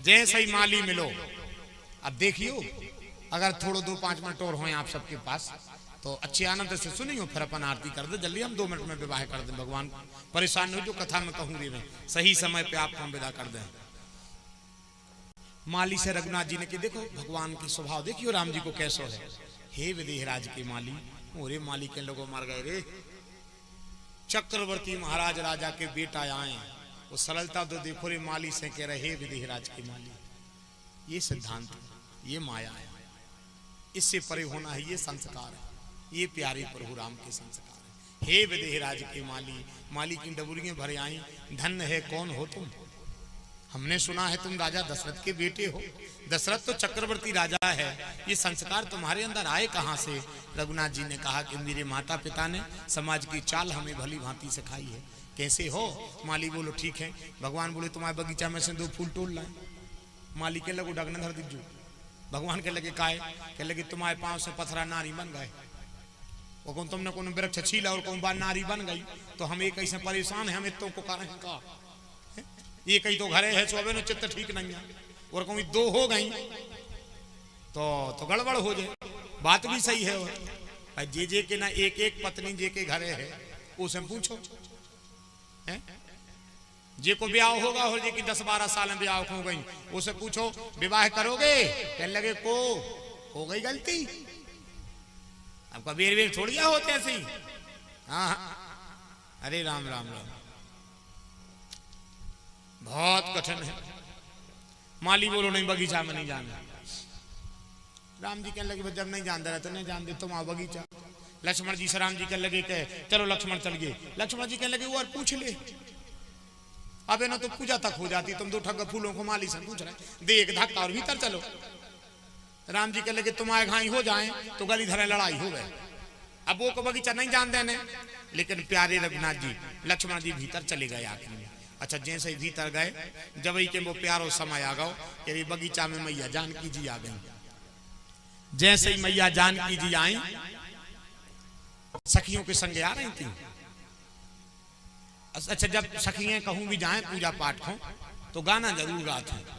जैसे ही माली मिलो, अब देखियो अगर थोड़ो 2-5 मिनट और हो आप सबके पास तो अच्छे आनंद से सुनियो, फिर अपन आरती कर दे जल्दी, हम 2 मिनट में विवाह कर दें। भगवान परेशान हो जो कथा में कहूँ रे, सही समय पे आपको हम विदा कर दें। माली से रघुनाथ जी ने कि देखो भगवान की स्वभाव देखियो राम जी को कैसो है। हे विदेहराज के माली, मोरे माली के लोगों मर गए रे, चक्रवर्ती महाराज राजा के बेटा आए, वो सरलता तो देखो रे माली से कह रहे विदेहराज के माली, ये सिद्धांत, ये माया है, इससे परे होना है, ये संस्कार है, ये प्यारे प्रभु राम के संस्कार है। हे विदेहराज के माली, माली की डबुरियां भरे आई, धन्य है कौन हो तुम, हमने सुना है तुम राजा दशरथ के बेटे हो, दशरथ तो चक्रवर्ती राजा है, ये संस्कार तुम्हारे अंदर आए कहां से। रघुनाथ जी ने कहा कि मेरे माता पिता ने समाज की चाल हमें भली भांति सिखाई है। कैसे हो? माली बोलो ठीक है। भगवान बोले तुम्हारे बगीचा में से 2 फूल तोड़ लाए। माली के लगो डगन धर दीजो। भगवान के लगे काय के लगे तुम्हारे पांव से पथरा नारी बन गए, वो कौन तुमने कौन वृक्ष छीला और कौन बार नारी बन गई, तो हम एक ऐसे परेशान है, हम इतों को कारण का ये कहीं तो घरे है सोबे न चित्त ठीक नहीं है, और कोई 2 हो गई तो गड़बड़ हो जाए। बात भी सही है, और जे के ना एक पत्नी जे के घरे है उसे पूछो है? जे को ब्याह होगा और जे की 10-12 साल में ब्याह हो गई उसे पूछो विवाह करोगे, कहने लगे को हो गई गलती, आपका बेर छोड़िया होते ऐसे ही। हाँ अरे राम राम राम, बहुत कठिन है। माली बोलो नहीं बगीचा में नहीं जाना। राम जी कहने लगे जब नहीं जानते रहते नहीं जानते तुम आओ बगीचा। लक्ष्मण जी से राम जी कहने लगे कहे चलो लक्ष्मण चल गए। लक्ष्मण जी कहने लगे वो और पूछ ले, अब ना तो पूजा तक हो जाती, तुम 2 ठग फूलों को माली से पूछ रहे, दे एक धक्का और भीतर चलो। राम जी कहने लगे तुम्हारे घाई हो जाए तो गली धरे लड़ाई हो गए। अब वो को बगीचा नहीं जान देने, लेकिन प्यारे रघुनाथ जी लक्ष्मण जी भीतर चले गए आखिर में। अच्छा जैसे ही भीतर गए जब ही के वो प्यारो समय आ गओ कि बगीचा में मैया जानकी जी आ गई। जैसे ही मैया जानकी जी आई सखियों के संग आ रही थी। अच्छा जब सखियां कहूं भी जाएं पूजा पाठ हो तो गाना जरूर गाते हैं।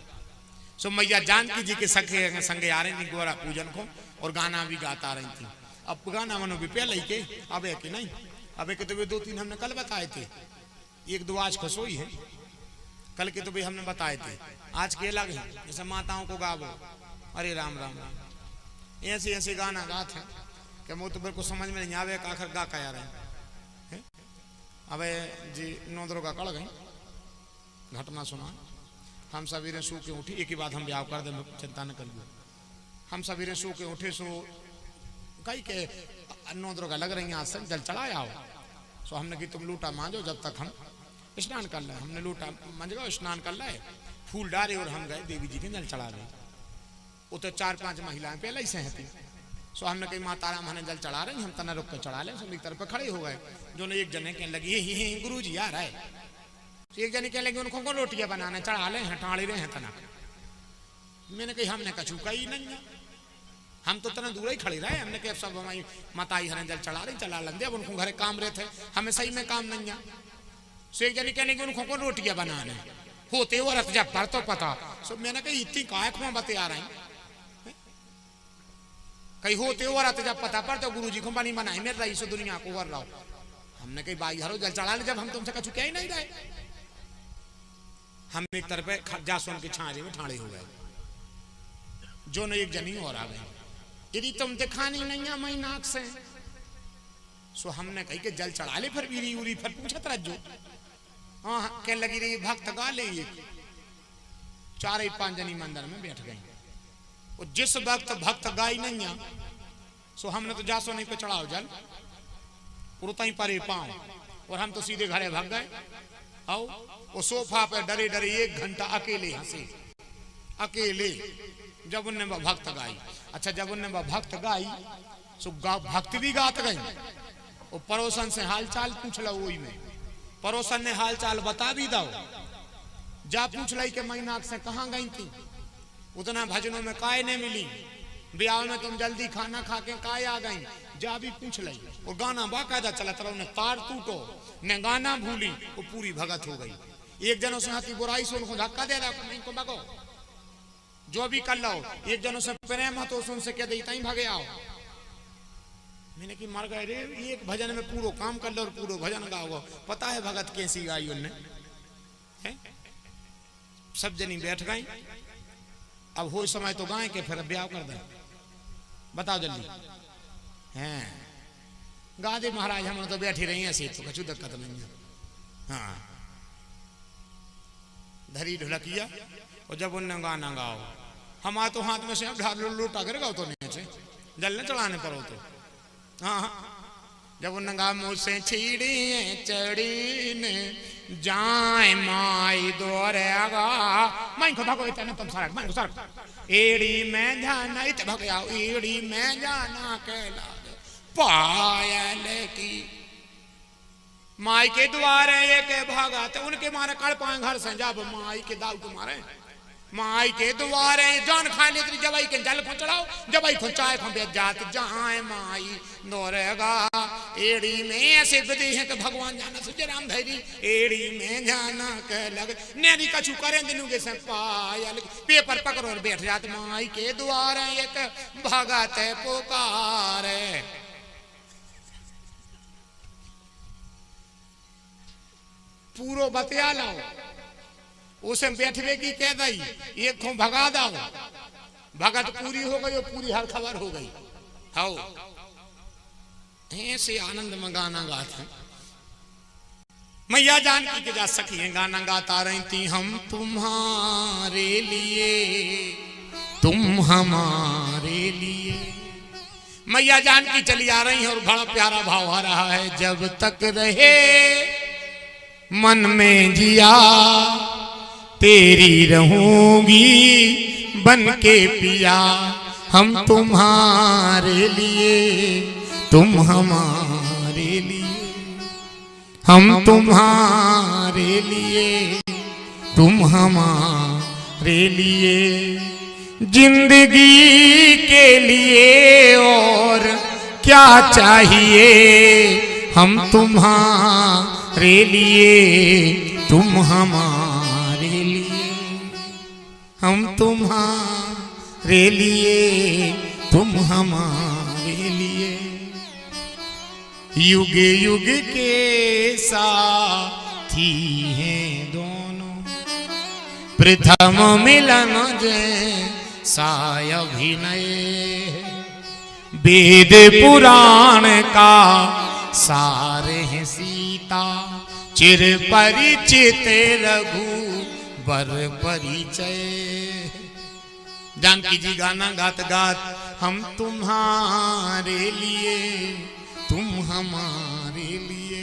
सो मैया जानकी जी के संग आ रही थी गोरा पूजन को, और गाना भी गाता रही थी। अब गाना मनो भी पहले ही के अब कि नहीं, अब के तो वे 2-3 हमने कल बताए थे, 1-2 आज खसोई है, कल के तो भी हमने बताए थे, आज के अलग है। जैसे माताओं को गावो अरे राम राम राम, ऐसे ऐसे गाना गाते हैं कि वो तो मेरे को समझ में नहीं आवे आखिर गा क्या रहे हैं। अब जी नौदरों का कड़ गई घटना सुना। हम सवेरे सो के उठी, एक ही बात हम ब्याह कर दे, चिंता न करिए। हम सवेरे सो के उठे, सो कई के नौदरों का लग रही आज जल चढ़ाया हो। सो हमने कि तुम लूटा मांजो जब तक हम स्नान कर ले। हमने लूटा मांज गए, स्नान कर ले, फूल डाले और हम गए देवी जी के जल चढ़ा रहे। वो तो 4-5 महिलाएं पहले ही से थी। सो हमने कही माता राम हने जल चढ़ा रहे, हम तना रुक कर चढ़ा ले। सब एक तरफ खड़े हो गए। जो ने एक जने कहने लगी ये गुरु जी आ रहा है। एक जने कहने लगे उनको को रोटियां बनाने चढ़ा ले हैं, टाड़े रहे हैं तना। मैंने कही हमने कछू कही नहीं है, हम तो तना दूर ही खड़े रहे। हमने कहा सब हमारी माताई हने जल चढ़ा रही, चला लेंगे। अब उनको घरे काम रहे थे, हमें सही में काम नहीं है। सो एक जने कहने लगे उनको को रोटियां बनाने होते वो रख जा पर तो पता। सो मैंने कही इतनी कायक में बते आ रही कहीं होते हो रहा जब पता पर तो गुरुजी को बनी बनाई मेरे रही सो दुनिया को वर रहा। हमने कही भाई हरो जल चढ़ा ले, जब हम तुमसे कछु क्या ही नहीं रहे। हम एक तरफ जासुन के छाने में ठाड़े हो गए। जो न एक जनी और आ गई, यदि तुम दिखानी नहीं है मई नाक से। सो हमने कही कि जल चढ़ा ले, फिर बीरी उरी फिर पूछत रज्जो। हाँ कह लगी रही भक्त गा ले। 4-5 जनी मंदिर में बैठ गई। जिस वक्त भक्त गाय नहीं है सो हमने तो जासो नहीं पे चढ़ाओ जल उड़ता ही परे पांव, और हम तो सीधे घरे भाग गए। आओ वो सोफा पे डरे डरे 1 घंटा अकेले हंसे, अकेले। जब उनने भक्त गाई, अच्छा जब उनने भक्त गाई सो भक्त भी गात गई। वो पड़ोसन से हाल चाल पूछ लो, वही में पड़ोसन ने हाल चाल बता भी दो। जा पूछ लाई के महीनाक से कहाँ गई थी, उतना भजनों में काय नहीं मिली, ब्याह में तुम जल्दी खाना खा के काय आ गई। जा भी पूछ ली। वो गाना बाकायदा चलता रहा, उन्हें तार टूटो ने गाना भूली, वो पूरी भगत हो गई। एक जनों से हाथी बुराई से उनको धक्का दे रहा, नहीं को भगो जो भी कर लो, एक जनों से प्रेम हो तो उनसे कह दे तई भागे आओ। मैंने कि मर गए रे, एक भजन में पूरा काम कर लो और पूरा भजन गाओ। पता है भगत कैसी गाई उनने है? सब जनी बैठ गई, अब हो समय तो गाय के फिर ब्याह कर दे, बताओ जल्दी हैं? गा दे महाराज, हम तो बैठी रही ऐसे तो कछु दिक्कत नहीं है। हाँ धरी ढोलकिया, और जब उनने गाना गाओ, हमारे तो हाथ में से अब ढाल लूटा कर गाओ तो नहीं से जलने चढ़ाने पर हो तो। हाँ जब उनने गा मुझसे छीड़ी चढ़ी ने जाए माई दोरेगा, माई को भागो इतना तुम सारा माई को सारा एड़ी में जाना इत भाग आओ, एड़ी में जाना कहला पायल की माई के द्वारे एक भागा तो उनके मारे कड़ पाए घर से, जब माई के दाऊ के मारे माई के द्वारे जान खाने तेरी जवाई के जल को चढ़ाओ, जवाई को चाय को बेच जात जाए माई दोरेगा। एड़ी में ऐसे विधि है कि भगवान जाना सुझे राम धैरी, एड़ी में जाना कह लग नेरी कछु करें दिनों के से पायल पेपर पकड़ो और बैठ जात माई के द्वारे एक भगत पुकारे। पूरो बतिया लाओ, उसे बैठवे की कह दई, एक को भगा दाओ, भगत पूरी हो गई और पूरी हर खबर हो गई। हाउ ऐसे आनंद में गाना गाते मैया जानकी के जा सखी हैं, गाना गाता रही थी, हम तुम्हारे लिए तुम हमारे लिए। मैया जानकी चली आ रही है और बड़ा प्यारा भाव आ रहा है, जब तक रहे मन में जिया तेरी रहूंगी बन के पिया, हम तुम्हारे लिए तुम हमारे लिए, हम तुम्हारे लिए तुम हमारे लिए, जिंदगी के लिए और क्या चाहिए, हम तुम्हारे लिए तुम हमारे लिए, हम तुम्हारे लिए तुम हमारे लिए, युग युग के साथी हैं दोनों, प्रथम मिलन जैसा अभिनय, वेद पुराण का सारे हैं सीता, चिर परिचित रघुबर परिचय। जानकी जी गाना गात गात, हम तुम्हारे लिए तुम हमारे लिए,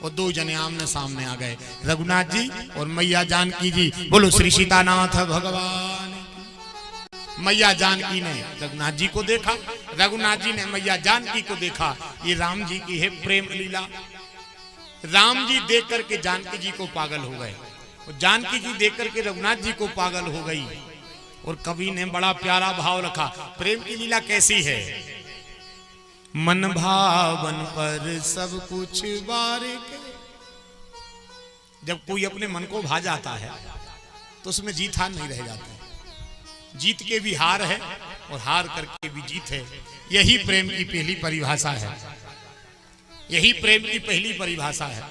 और दो जने आमने सामने आ गए, रघुनाथ जी और मैया जानकी जी। बोलो श्री सीतानाथ भगवान। मैया जानकी ने रघुनाथ जी को देखा, रघुनाथ जी ने मैया जानकी को देखा। ये राम जी की है प्रेम लीला। राम जी देख करके जानकी जी को पागल हो गए, और जानकी जी देख करके रघुनाथ जी को पागल हो गई। और कवि ने बड़ा प्यारा भाव रखा। प्रेम की लीला कैसी है? मन भावन पर सब कुछ बारिक। जब कोई अपने मन को भा जाता है तो उसमें जीत हार नहीं रह जाता। जीत के भी हार है और हार करके भी जीत है। यही प्रेम की पहली परिभाषा है, यही प्रेम की पहली परिभाषा है।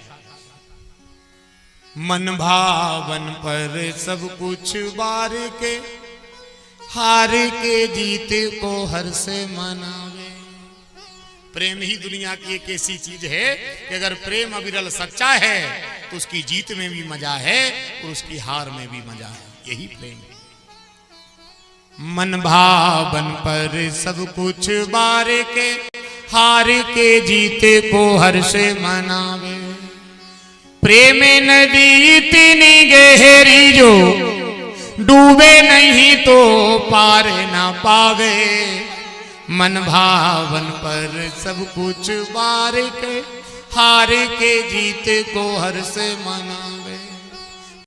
मन भावन पर सब कुछ बार के, हार के जीत को हर से मनावे। प्रेम ही दुनिया की एक ऐसी चीज है कि अगर प्रेम अविरल सच्चा है तो उसकी जीत में भी मजा है और उसकी हार में भी मजा है। यही प्रेम है। मन भावन पर सब कुछ बार के, हार के जीते को हर से मनावे। प्रेम नदी इतनी गहरी जो डूबे नहीं तो पार ना पावे। मन भावन पर सब कुछ बार के, हार के जीते को हर से मनावे।